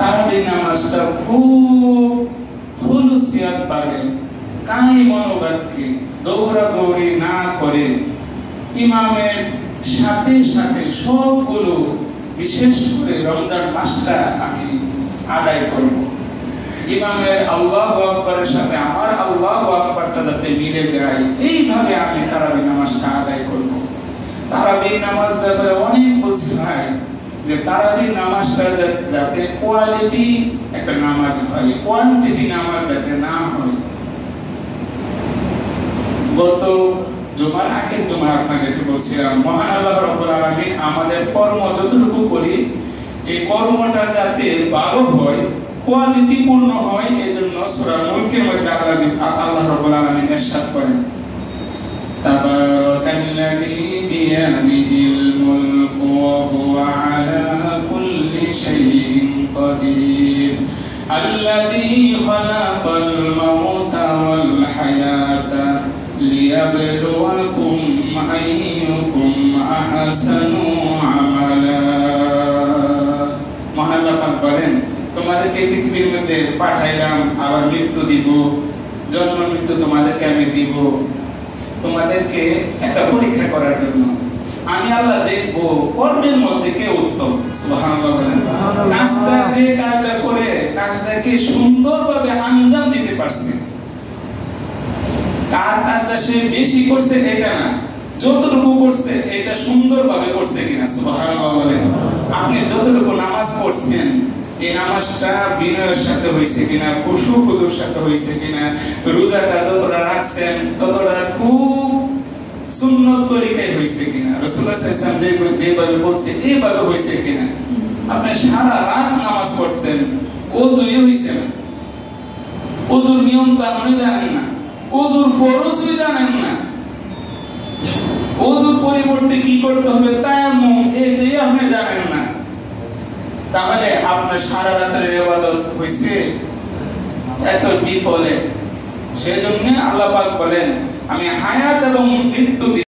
তারাবি নামাজটা খুব খুলুসিয়াত পাবে, কাই মনোবাক্যে দৌড়াদৌড়ি না করে ইমামের সাথে সাথে সবগুলো, বিশেষ করে রমজান মাসটা আমি আদায় করব। ইমামের আল্লাহু আকবারের সাথে আমার আল্লাহু আকবারটা যাতে মিলে যায়, এইভাবে আমি তারাবি নামাজটা আদায় করব। তারাবি নামাজ ব্যাপারে অনেক বলছি ভাই, যে তারাবি নামাজটা যাতে কোয়ালিটি একটা নামাজ হয়, কোয়ান্টিটি নামাজ যাতে না হয়। গত জুমার আগের জুমা আপনাদেরকে বলছিলাম, মহান আল্লাহ রাব্বুল আলামিন আমাদের কর্ম যতটুকু করি, এই কর্মটা যাতে ভালো হয়, কোয়ালিটি পূর্ণ হয়, এজন্য সূরা মুলকের মধ্যে আল্লাহ রাব্বুল আলামিন ইরশাদ করেন, তাবারাকাল্লাযী বিয়াদিহিল মুলকু ওয়া হুয়া আলা কুল্লি শাইইন কাদির আল্লাযী খালাকাল মাউতা ওয়াল হায়াতা লিয়াবলুয়াকুম আইয়ুকুম আহসানু আমালা। মহান আল্লাহ বলেন, তোমাদেরকে পৃথিবীর মধ্যে পাঠাইলাম, আবার মৃত্যু দিব, জন্ম মৃত্যু তোমাদেরকে আমি দিব, তোমাদেরকে একটা পরীক্ষা করার জন্য। আমি আল্লাহ দেখব কর্মের মধ্যে কে উত্তম। সুবহানাল্লাহ বলেন, কাজটা যে কাজটা করে কাজটাকে সুন্দরভাবে আঞ্জাম দিতে পারছে, কার কাজটা সে বেশি করছে এটা না, যতটুকু করছে এটা সুন্দরভাবে করছে কিনা। সুবহানাল্লাহ বলেন, আপনি যতটুকু নামাজ পড়ছেন এই নামাজটা বিনয়ের সাথে হয়েছে কিনা, খুশুর সাথে হয়েছে কিনা, রোজাটা যতটা রাখছেন ততটা খুব সুন্নত তরিকায় হয়েছে কিনা, রাসূলুল্লাহ সাল্লাল্লাহু আলাইহি ওয়াসাল্লাম যেভাবে বলছে এইভাবে হয়েছে কিনা। আপনি সারা রাত নামাজ পড়ছেন, ওযুই হয়েছে না, ওযুর নিয়ম কানুন জানেন না, ওযুর ফরজই জানেন না, ওযুর পরিবর্তে কি করতে হবে তায়াম্মুম এটাই আপনি জানেন না, তাহলে আপনার সারা রাতের ইবাদত হইছে এত বিফলে। সেজন্য আল্লাহ পাক বলেন, আমি হায়াত এবং মৃত্যু